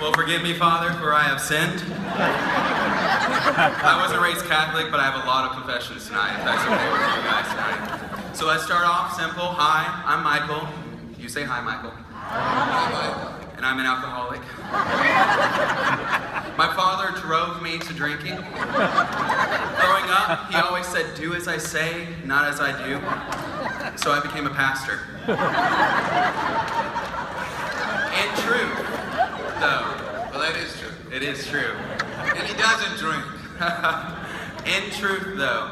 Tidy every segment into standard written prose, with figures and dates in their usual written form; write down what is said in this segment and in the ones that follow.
Well, forgive me, Father, for I have sinned. I wasn't raised Catholic, but I have a lot of confessions tonight, if that's okay with you guys tonight. So let's start off simple. Hi, I'm Michael. You say hi, Michael. Hi, Michael. And I'm an alcoholic. My father drove me to drinking. Growing up, he always said, do as I say, not as I do. So I became a pastor. In truth, though. Well, that is true. It is true. And he doesn't drink. In truth, though,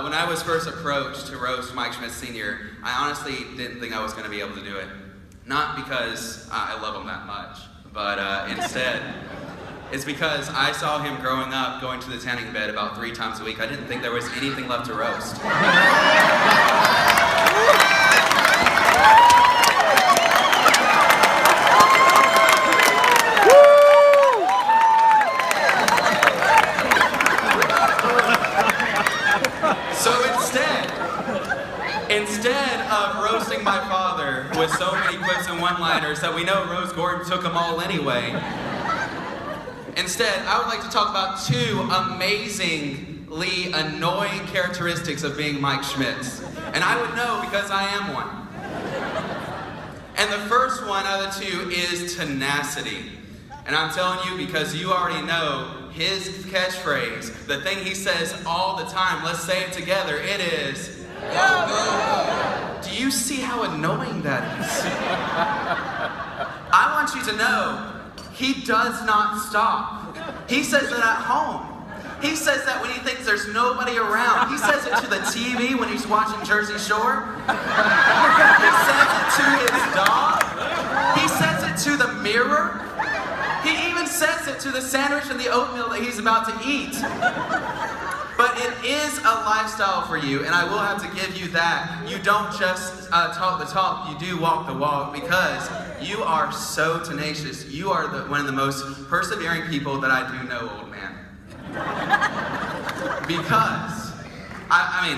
when I was first approached to roast Mike Schmitz Sr., I honestly didn't think I was going to be able to do it. Not because I love him that much, but instead, it's because I saw him growing up going to the tanning bed about 3 times a week. I didn't think there was anything left to roast. Instead of roasting my father with so many quips and one-liners that we know Rose Gordon took them all anyway, instead, I would like to talk about 2 amazingly annoying characteristics of being Mike Schmitz. And I would know because I am one. And the first one out of the 2 is tenacity. And I'm telling you because you already know his catchphrase, the thing he says all the time, let's say it together, it is, go, go, go. Do you see how annoying that is? I want you to know, he does not stop. He says that at home. He says that when he thinks there's nobody around. He says it to the TV when he's watching Jersey Shore. He says it to his dog. He says it to the mirror. He even says it to the sandwich and the oatmeal that he's about to eat. But it is a lifestyle for you, and I will have to give you that. You don't just talk the talk, you do walk the walk, because you are so tenacious. You are one of the most persevering people that I do know, old man. Because, I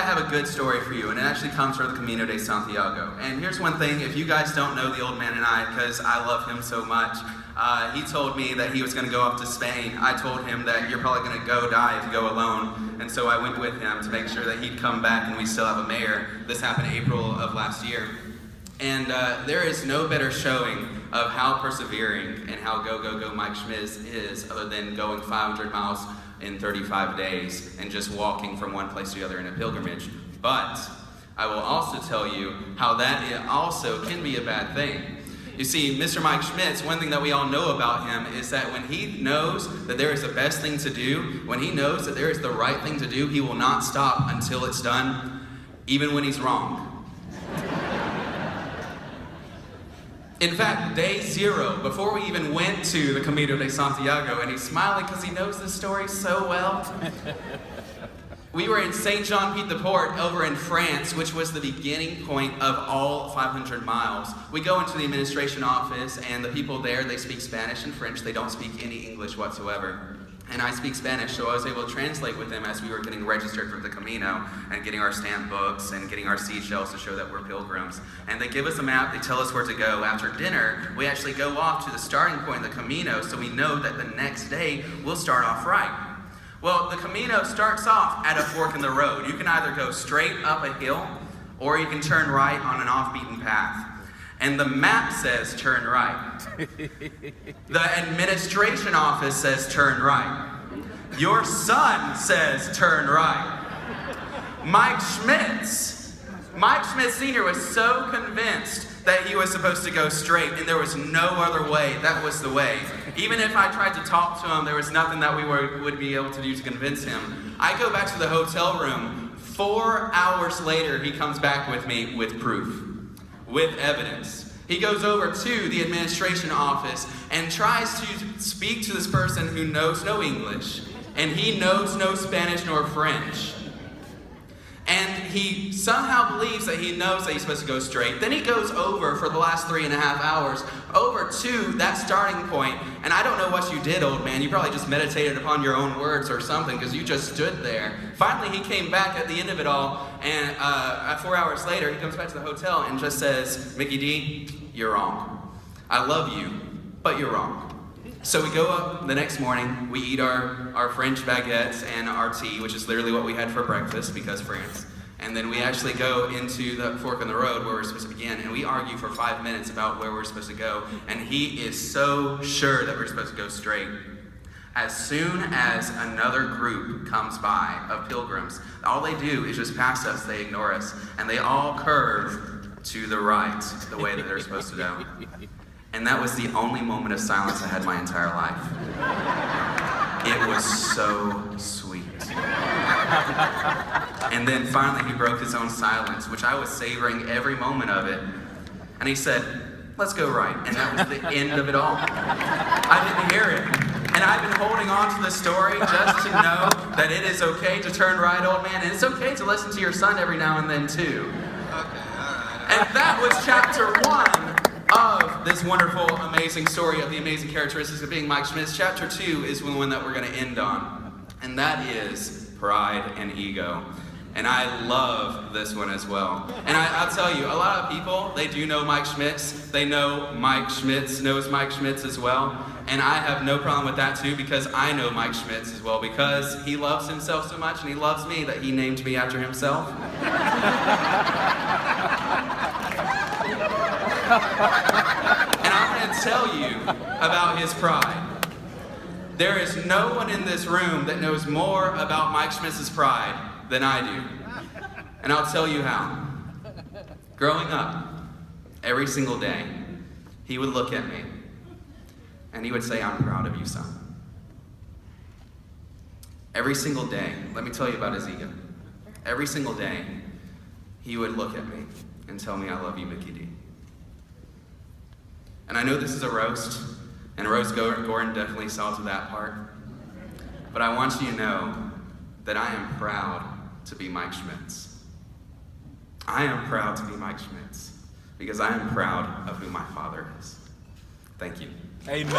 have a good story for you, and it actually comes from the Camino de Santiago. And here's one thing, if you guys don't know the old man and I, because I love him so much, he told me that he was going to go off to Spain. I told him that you're probably going to go die if you go alone. And so I went with him to make sure that he'd come back and we still have a mayor. This happened April of last year. And there is no better showing of how persevering and how go Mike Schmitz is other than going 500 miles in 35 days and just walking from one place to the other in a pilgrimage. But I will also tell you how that also can be a bad thing. You see, Mr. Mike Schmitz, one thing that we all know about him is that when he knows that there is the best thing to do, when he knows that there is the right thing to do, he will not stop until it's done, even when he's wrong. In fact, day 0, before we even went to the Camino de Santiago, and he's smiling because he knows this story so well, we were in Saint Jean-Pied-de-Port over in France, which was the beginning point of all 500 miles. We go into the administration office, and the people there, they speak Spanish and French. They don't speak any English whatsoever. And I speak Spanish, so I was able to translate with them as we were getting registered for the Camino and getting our stamp books and getting our seashells to show that we're pilgrims. And they give us a map, they tell us where to go. After dinner, we actually go off to the starting point of the Camino, so we know that the next day we'll start off right. Well, the Camino starts off at a fork in the road. You can either go straight up a hill, or you can turn right on an off-beaten path. And the map says turn right. The administration office says turn right. Your son says turn right. Mike Schmitz Sr. was so convinced that he was supposed to go straight, and there was no other way. That was the way. Even if I tried to talk to him, there was nothing that we would be able to do to convince him. I go back to the hotel room. 4 hours later, he comes back with me with proof, with evidence. He goes over to the administration office and tries to speak to this person who knows no English, and he knows no Spanish nor French. And he somehow believes that he knows that he's supposed to go straight. Then he goes over for the last 3.5 hours, over to that starting point. And I don't know what you did, old man. You probably just meditated upon your own words or something, because you just stood there. Finally, he came back at the end of it all, and 4 hours later, he comes back to the hotel and just says, Mickey D, you're wrong. I love you, but you're wrong. So we go up the next morning, we eat our French baguettes and our tea, which is literally what we had for breakfast because France. And then we actually go into the fork in the road where we're supposed to begin, and we argue for 5 minutes about where we're supposed to go. And he is so sure that we're supposed to go straight. As soon as another group comes by of pilgrims, all they do is just pass us, they ignore us, and they all curve to the right, the way that they're supposed to go. And that was the only moment of silence I had my entire life. It was so sweet. And then finally he broke his own silence, which I was savoring every moment of it. And he said, let's go right. And that was the end of it all. I didn't hear it. And I've been holding on to the story just to know that it is okay to turn right, old man. And it's okay to listen to your son every now and then too. Okay, all right. And that was chapter 1 of this wonderful, amazing story of the amazing characteristics of being Mike Schmitz. Chapter 2 is the one that we're going to end on. And that is pride and ego. And I love this one as well. And I'll tell you, a lot of people, they do know Mike Schmitz. They know Mike Schmitz knows Mike Schmitz as well. And I have no problem with that too, because I know Mike Schmitz as well, because he loves himself so much and he loves me that he named me after himself. And I'm going to tell you about his pride. There is no one in this room that knows more about Mike Schmitz's pride than I do. And I'll tell you how. Growing up, every single day, he would look at me and he would say, I'm proud of you, son. Every single day, let me tell you about his ego. Every single day, he would look at me and tell me, I love you, Mickey D. And I know this is a roast, and Rose Gordon definitely saw to that part. But I want you to know that I am proud to be Mike Schmitz. I am proud to be Mike Schmitz because I am proud of who my father is. Thank you. Amen.